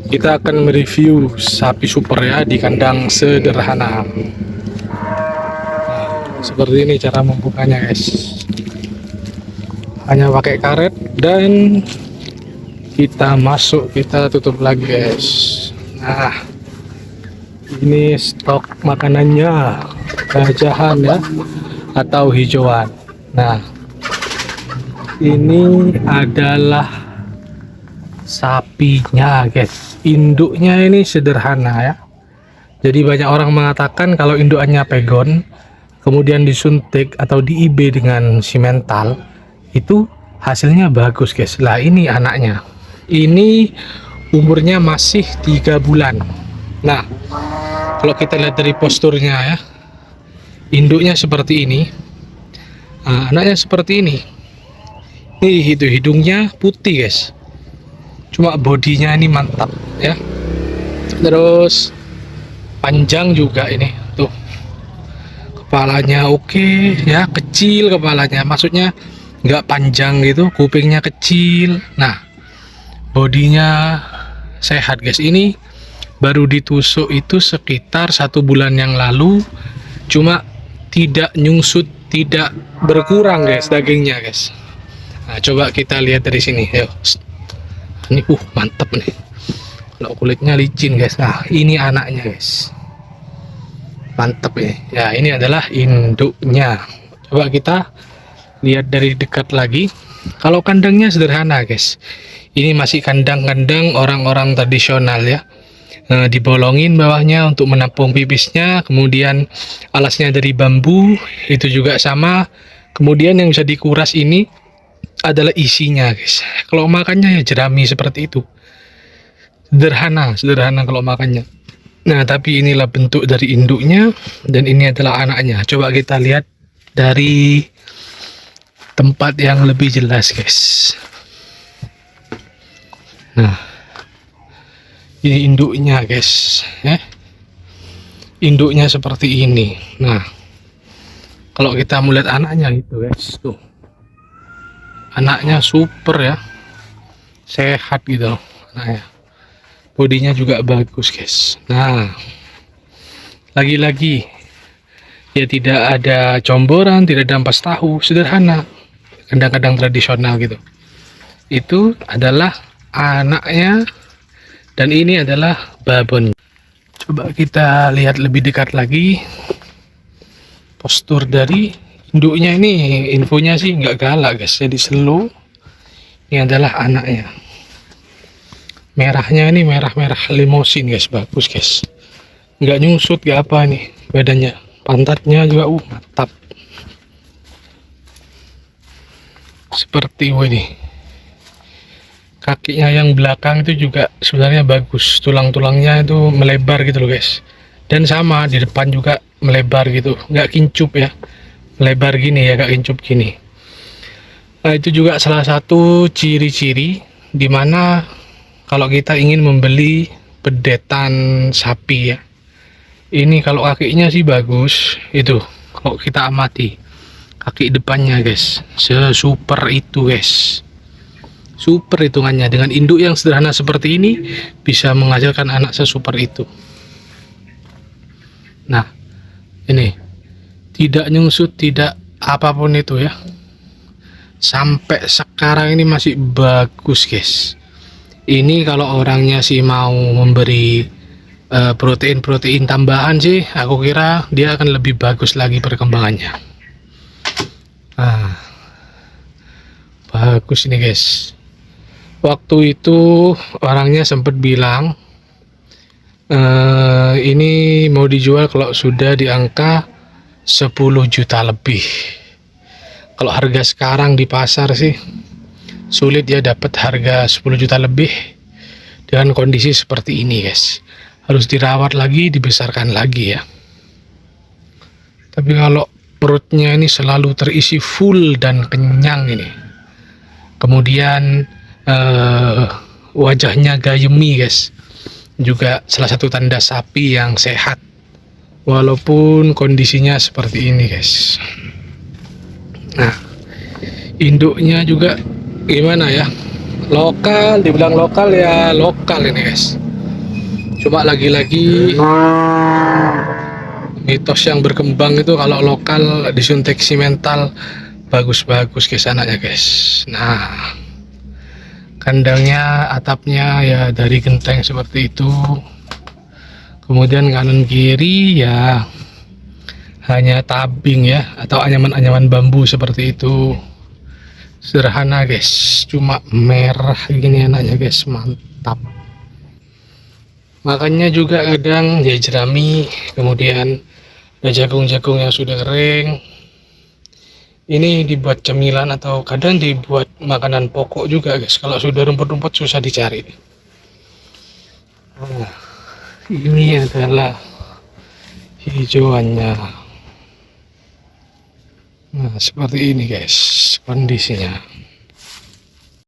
Kita akan mereview sapi super ya di kandang sederhana. Nah, seperti ini cara membukanya guys. Hanya pakai karet dan kita masuk, kita tutup lagi guys. Nah, ini stok makanannya, gajahan ya atau hijauan. Nah, ini adalah sapinya guys. Induknya ini sederhana ya. Jadi banyak orang mengatakan kalau indukannya pegon kemudian disuntik atau di IB dengan simental itu hasilnya bagus guys. Lah ini anaknya. Ini umurnya masih 3 bulan. Nah, kalau kita lihat dari posturnya ya, induknya seperti ini. Nah, anaknya seperti ini. Nih itu hidungnya putih guys. Cuma bodinya ini mantap ya. Terus panjang juga ini tuh. Kepalanya oke ya, kecil kepalanya. Maksudnya nggak panjang gitu, kupingnya kecil. Nah, bodinya sehat guys. Ini baru ditusuk itu sekitar 1 bulan yang lalu. Cuma tidak nyungsut, tidak berkurang guys dagingnya guys. Nah, coba kita lihat dari sini. Yuk. Ini mantep nih. Kalau kulitnya licin guys. Nah, ini anaknya guys. Mantep ya. Ya, ini adalah induknya. Coba kita lihat dari dekat lagi. Kalau kandangnya sederhana guys. Ini masih kandang-kandang orang-orang tradisional ya. Dibolongin bawahnya untuk menampung pipisnya, kemudian alasnya dari bambu, itu juga sama. Kemudian yang bisa dikuras ini adalah isinya guys. Kalau makannya ya jerami seperti itu, sederhana kalau makannya. Nah, tapi inilah bentuk dari induknya dan ini adalah anaknya. Coba kita lihat dari tempat yang lebih jelas guys. Nah, ini induknya guys ya. Induknya seperti ini. Nah, kalau kita melihat anaknya gitu guys, tuh anaknya super ya, sehat gitu anaknya. Bodinya juga bagus guys. Nah, lagi-lagi ya tidak ada comboran, tidak ada ampas tahu, sederhana, kandang-kandang tradisional gitu. Itu adalah anaknya dan ini adalah babon. Coba kita lihat lebih dekat lagi postur dari induknya. Ini infonya sih nggak galak guys, jadi slow. Ini adalah anaknya. Merahnya ini merah-merah limosin guys, bagus guys. Nggak nyusut nggak apa nih badannya. Pantatnya juga mantap. Seperti ini. Kakinya yang belakang itu juga sebenarnya bagus. Tulang-tulangnya itu melebar gitu loh guys. Dan sama di depan juga melebar gitu, nggak kincup ya. Lebar gini ya, gak kincup gini. Nah, itu juga salah satu ciri-ciri dimana kalau kita ingin membeli pedetan sapi ya, ini kalau kakinya sih bagus. Itu kalau kita amati kaki depannya guys, sesuper itu guys, super hitungannya. Dengan induk yang sederhana seperti ini bisa menghasilkan anak sesuper itu. Nah, ini tidak nyungsut, tidak apapun itu ya. Sampai sekarang ini masih bagus guys. Ini kalau orangnya sih mau memberi protein-protein tambahan sih, aku kira dia akan lebih bagus lagi perkembangannya. Nah, bagus ini guys. Waktu itu orangnya sempat bilang ini mau dijual kalau sudah di angka 10 juta lebih. Kalau harga sekarang di pasar sih sulit ya dapat harga 10 juta lebih dengan kondisi seperti ini guys. Harus dirawat lagi, dibesarkan lagi ya. Tapi kalau perutnya ini selalu terisi full dan kenyang ini, kemudian wajahnya gayemi guys, juga salah satu tanda sapi yang sehat walaupun kondisinya seperti ini guys. Nah, induknya juga gimana ya, lokal, dibilang lokal ya lokal ini guys. Cuma lagi-lagi mitos yang berkembang itu kalau lokal disuntik simental bagus-bagus guys anaknya guys. Nah, kandangnya, atapnya ya dari genteng seperti itu. Kemudian kanan kiri ya hanya tabing ya, atau anyaman-anyaman bambu seperti itu. Sederhana guys, cuma merah gini anaknya guys, mantap. Makannya juga kadang ya jerami, kemudian ada jagung-jagung yang sudah kering. Ini dibuat cemilan atau kadang dibuat makanan pokok juga guys. Kalau sudah rumput-rumput susah dicari. Nah, ini adalah hijauannya. Nah, seperti ini guys kondisinya.